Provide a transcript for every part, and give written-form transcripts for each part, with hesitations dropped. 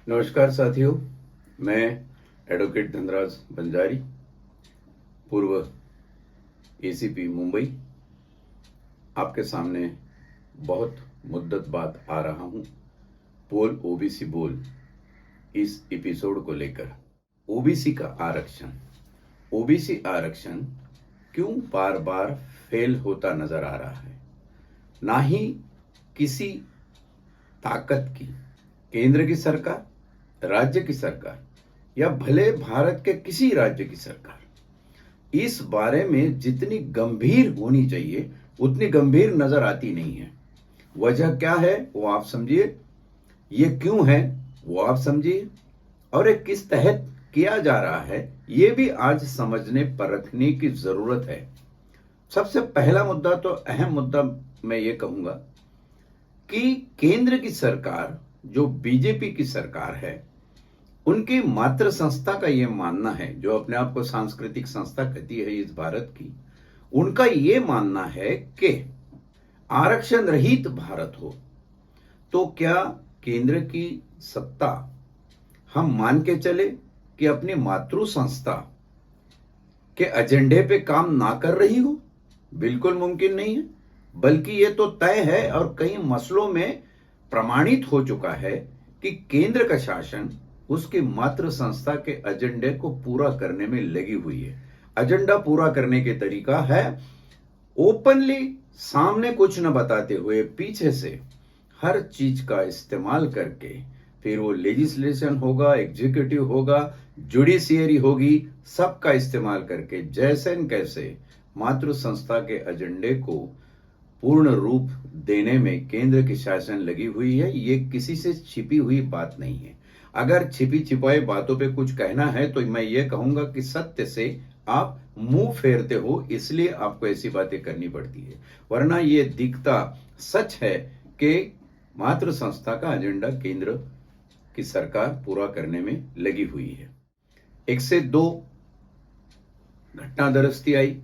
नमस्कार साथियों, मैं एडवोकेट धनराज बंजारी, पूर्व एसीपी मुंबई, आपके सामने बहुत मुद्दत बाद आ रहा हूं। बोल ओबीसी बोल इस एपिसोड को लेकर ओबीसी का आरक्षण, ओबीसी आरक्षण क्यों बार बार फेल होता नजर आ रहा है। ना ही किसी ताकत की, केंद्र की सरकार, राज्य की सरकार या भले भारत के किसी राज्य की सरकार इस बारे में जितनी गंभीर होनी चाहिए उतनी गंभीर नजर आती नहीं है। वजह क्या है वो आप समझिए, ये क्यों है वो आप समझिए, और ये किस तहत किया जा रहा है ये भी आज समझने परखने की जरूरत है। सबसे पहला मुद्दा, तो अहम मुद्दा मैं ये कहूंगा कि केंद्र की सरकार जो बीजेपी की सरकार है, उनकी मातृ संस्था का यह मानना है, जो अपने आप को सांस्कृतिक संस्था कहती है इस भारत की, उनका यह मानना है कि आरक्षण रहित भारत हो तो क्या केंद्र की सत्ता हम मान के चले कि अपनी मातृ संस्था के एजेंडे पे काम ना कर रही हो? बिल्कुल मुमकिन नहीं है, बल्कि ये तो तय है और कई मसलों में प्रमाणित हो चुका है कि केंद्र का शासन उसकी मातृ संस्था के एजेंडे को पूरा करने में लगी हुई है। एजेंडा पूरा करने के तरीका है ओपनली, सामने कुछ न बताते हुए पीछे से हर चीज का इस्तेमाल करके, फिर वो लेजिस्लेशन होगा, एग्जीक्यूटिव होगा, जुडिशियरी होगी, सबका इस्तेमाल करके जैसे न कैसे मातृ संस्था के एजेंडे को पूर्ण रूप देने में केंद्र की शासन लगी हुई है। ये किसी से छिपी हुई बात नहीं है। अगर छिपी छिपाई बातों पे कुछ कहना है तो मैं ये कहूंगा कि सत्य से आप मुंह फेरते हो, इसलिए आपको ऐसी बातें करनी पड़ती है, वरना ये दिखता सच है कि मातृ संस्था का एजेंडा केंद्र की सरकार पूरा करने में लगी हुई है। 1 से 2 घटना दरस्ती आई,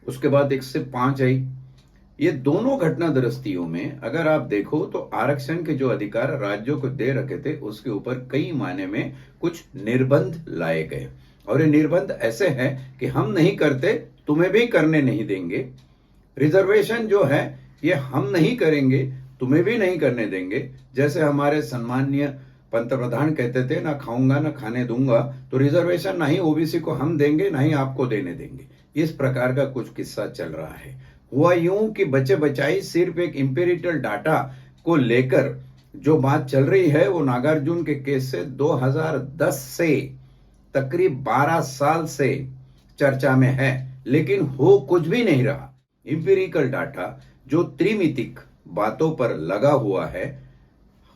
उसके बाद 1 से 5 आई। ये दोनों घटना दरस्तियों में अगर आप देखो तो आरक्षण के जो अधिकार राज्यों को दे रखे थे उसके ऊपर कई मायने में कुछ निर्बंध लाए गए, और ये निर्बंध ऐसे हैं कि हम नहीं करते, तुम्हें भी करने नहीं देंगे। रिजर्वेशन जो है ये हम नहीं करेंगे, तुम्हें भी नहीं करने देंगे। जैसे हमारे सम्माननीय पंतप्रधान कहते थे, ना खाऊंगा ना खाने दूंगा, तो रिजर्वेशन ना ही ओबीसी को हम देंगे ना ही आपको देने देंगे। इस प्रकार का कुछ किस्सा चल रहा है। हुआ यूं कि बचे बचाई सिर्फ एक इंपेरिटल डाटा को लेकर जो बात चल रही है वो नागार्जुन के केस से 2010 से तकरीब 12 साल से चर्चा में है, लेकिन हो कुछ भी नहीं रहा। इंपेरिकल डाटा जो त्रिमितिक बातों पर लगा हुआ है,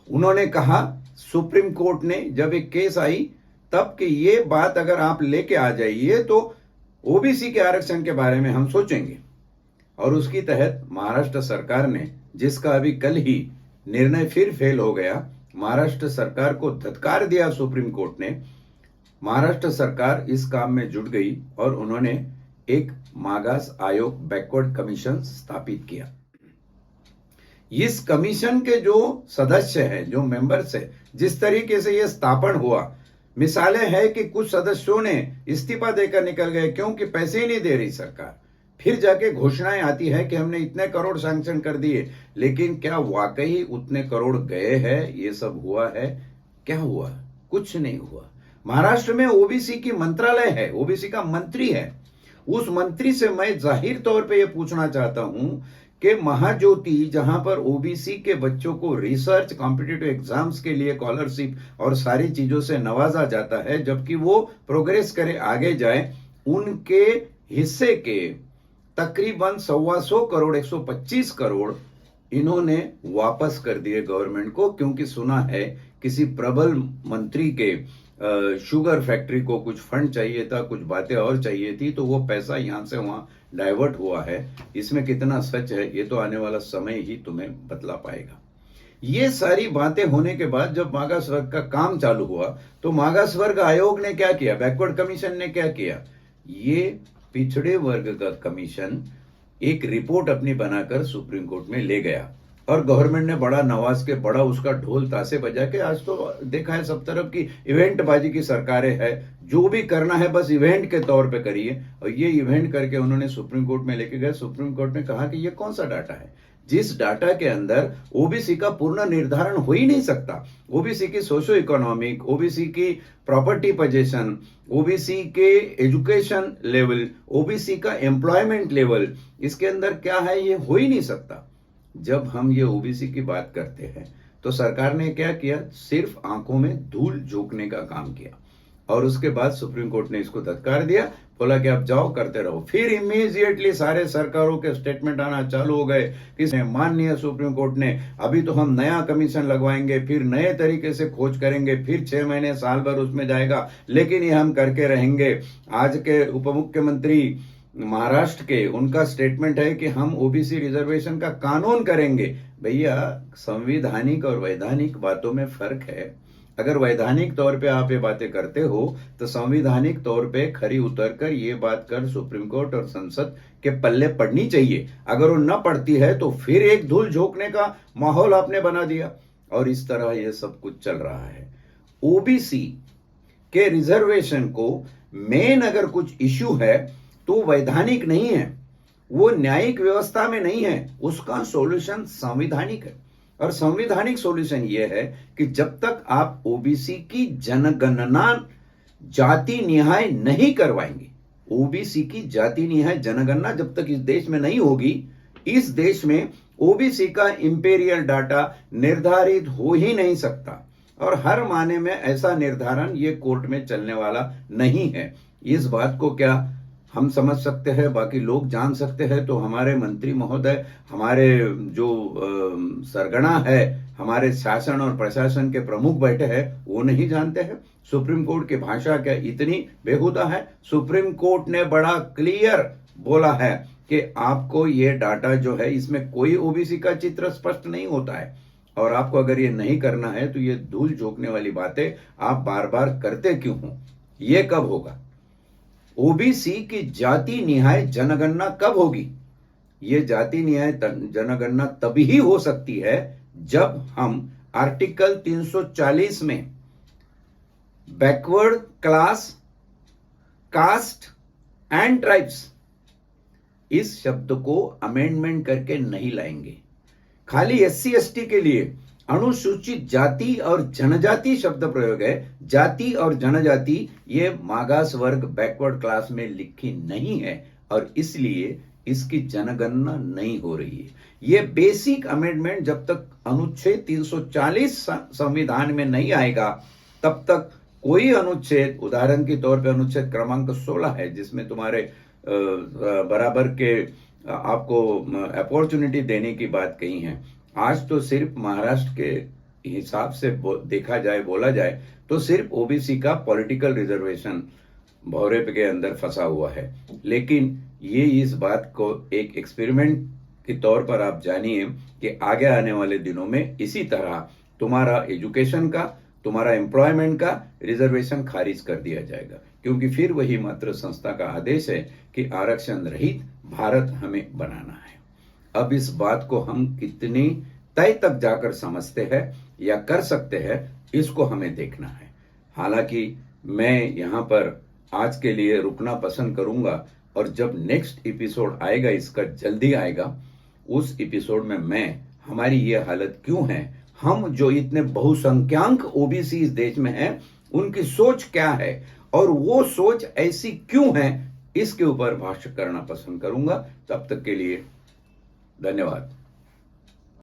उन्होंने कहा सुप्रीम कोर्ट ने जब एक केस आई तब कि ये बात अगर आप लेके आ जाइए तो ओबीसी के आरक्षण के बारे में हम सोचेंगे। और उसकी तहत महाराष्ट्र सरकार ने, जिसका अभी कल ही निर्णय फिर फेल हो गया, महाराष्ट्र सरकार को धत्कार दिया सुप्रीम कोर्ट ने। महाराष्ट्र सरकार इस काम में जुट गई और उन्होंने एक मागास आयोग, बैकवर्ड कमीशन स्थापित किया। इस कमीशन के जो सदस्य हैं, जो मेंबर्स हैं, जिस तरीके से यह स्थापन हुआ, मिसालें हैं कि कुछ सदस्यों ने इस्तीफा देकर निकल गए क्योंकि पैसे ही नहीं दे रही सरकार। फिर जाके घोषणाएं आती है कि हमने इतने करोड़ सैंक्शन कर दिए, लेकिन क्या वाकई उतने करोड़ गए हैं? ये सब हुआ है? क्या हुआ? कुछ नहीं हुआ। महाराष्ट्र में ओबीसी की मंत्रालय है, ओबीसी का मंत्री है। उस मंत्री से मैं जाहिर तौर पे ये पूछना चाहता हूं कि महाज्योति, जहां पर ओबीसी के बच्चों को रिसर्च, कॉम्पिटिटिव एग्जाम्स के लिए स्कॉलरशिप और सारी चीजों से नवाजा जाता है, जबकि वो प्रोग्रेस करे, आगे जाए, उनके हिस्से के तकरीबन 125 करोड़, 125 करोड़ इन्होंने वापस कर दिए गवर्नमेंट को, क्योंकि सुना है किसी प्रबल मंत्री के शुगर फैक्ट्री को कुछ फंड चाहिए था, कुछ बातें और चाहिए थी, तो वो पैसा यहां से वहां डाइवर्ट हुआ है। इसमें कितना सच है ये तो आने वाला समय ही तुम्हें बतला पाएगा। ये सारी बातें होने के बाद जब मागास वर्ग का काम चालू हुआ तो मागास वर्ग आयोग ने क्या किया, बैकवर्ड कमीशन ने क्या किया, ये पिछड़े वर्ग का कमीशन एक रिपोर्ट अपनी बनाकर सुप्रीम कोर्ट में ले गया और गवर्नमेंट ने बड़ा नवाज के बड़ा उसका ढोल तासे बजा के आज तो देखा है सब तरफ की इवेंट बाजी की सरकारें है। जो भी करना है बस इवेंट के तौर पे करिए। और ये इवेंट करके उन्होंने सुप्रीम कोर्ट में लेके गए। सुप्रीम कोर्ट ने कहा कि ये कौन सा डाटा है जिस डाटा के अंदर ओबीसी का पूर्ण निर्धारण हो ही नहीं सकता। ओबीसी की सोशो इकोनॉमिक, ओबीसी की प्रॉपर्टी पोजीशन, ओबीसी के एजुकेशन लेवल, ओबीसी का एम्प्लॉयमेंट लेवल, इसके अंदर क्या है ये हो ही नहीं सकता। जब हम ये ओबीसी की बात करते हैं तो सरकार ने क्या किया, सिर्फ आंखों में धूल झोंकने का काम किया और उसके बाद सुप्रीम कोर्ट ने इसको धत्कार दिया, बोला कि आप जाओ करते रहो। फिर इमीडिएटली सारे सरकारों के स्टेटमेंट आना चालू हो गए कि माननीय सुप्रीम कोर्ट ने अभी तो हम नया कमीशन लगवाएंगे, फिर नए तरीके से खोज करेंगे, फिर 6 महीने साल भर उसमें जाएगा, लेकिन ये हम करके रहेंगे। आज के उप मुख्यमंत्री महाराष्ट्र के, उनका स्टेटमेंट है कि हम ओबीसी रिजर्वेशन का कानून करेंगे। भैया संवैधानिक और वैधानिक बातों में फर्क है। अगर वैधानिक तौर पे आप ये बातें करते हो तो संवैधानिक तौर पे खरी उतरकर ये बात कर सुप्रीम कोर्ट और संसद के पल्ले पड़नी चाहिए। अगर वो न पड़ती है तो फिर एक धूल झोंकने का माहौल आपने बना दिया और इस तरह ये सब कुछ चल रहा है। ओबीसी के रिजर्वेशन को मेन अगर कुछ इश्यू है तो वैधानिक नहीं है, वो न्यायिक व्यवस्था में नहीं है, उसका सॉल्यूशन संवैधानिक है। और संवैधानिक सॉल्यूशन यह है कि जब तक आप ओबीसी की जनगणना जाति निहाय नहीं करवाएंगे, ओबीसी की जाति निहाय जनगणना जब तक इस देश में नहीं होगी, इस देश में ओबीसी का इंपीरियल डाटा निर्धारित हो ही नहीं सकता। और हर माने में ऐसा निर्धारण ये कोर्ट में चलने वाला नहीं है। इस बात को क्या हम समझ सकते हैं, बाकी लोग जान सकते हैं, तो हमारे मंत्री महोदय, हमारे जो सरगना है, हमारे शासन और प्रशासन के प्रमुख बैठे हैं, वो नहीं जानते हैं। सुप्रीम कोर्ट की भाषा क्या इतनी बेहुदा है? सुप्रीम कोर्ट ने बड़ा क्लियर बोला है कि आपको ये डाटा जो है इसमें कोई ओबीसी का चित्र स्पष्ट नहीं होता है और आपको अगर ये नहीं करना है तो ये धूल झोंकने वाली बातें आप बार बार करते क्यों हो? ये कब होगा? ओबीसी की जाति निहाय जनगणना कब होगी? ये जाति निहाय जनगणना तभी ही हो सकती है जब हम आर्टिकल 340 में backward class, caste and tribes इस शब्द को अमेंडमेंट करके नहीं लाएंगे। खाली एससी एसटी के लिए अनुसूचित जाति और जनजाति शब्द प्रयोग है। जाति और जनजाति ये मागास वर्ग बैकवर्ड क्लास में लिखी नहीं है और इसलिए इसकी जनगणना नहीं हो रही है। ये बेसिक अमेंडमेंट जब तक अनुच्छेद 340 संविधान में नहीं आएगा तब तक कोई अनुच्छेद, उदाहरण के तौर पे अनुच्छेद क्रमांक 16 है जिसमें तुम्हारे बराबर के आपको अपॉर्चुनिटी देने की बात कही है। आज तो सिर्फ महाराष्ट्र के हिसाब से देखा जाए, बोला जाए तो सिर्फ ओबीसी का पॉलिटिकल रिजर्वेशन भौरे के अंदर फंसा हुआ है। लेकिन ये इस बात को एक एक्सपेरिमेंट के तौर पर आप जानिए कि आगे आने वाले दिनों में इसी तरह तुम्हारा एजुकेशन का, तुम्हारा एम्प्लॉयमेंट का रिजर्वेशन खारिज कर दिया जाएगा, क्योंकि फिर वही मात्र संस्था का आदेश है कि आरक्षण रहित भारत हमें बनाना है। अब इस बात को हम कितनी तय तक जाकर समझते हैं या कर सकते हैं, इसको हमें देखना है। हालांकि मैं यहाँ पर आज के लिए रुकना पसंद करूंगा और जब नेक्स्ट एपिसोड आएगा, इसका जल्दी आएगा, उस एपिसोड में मैं हमारी ये हालत क्यों है, हम जो इतने बहुसंख्यांक ओबीसी इस देश में हैं, उनकी सोच क्या है और वो सोच ऐसी क्यों है, इसके ऊपर भाष्य करना पसंद करूंगा। तब तक के लिए धन्यवाद।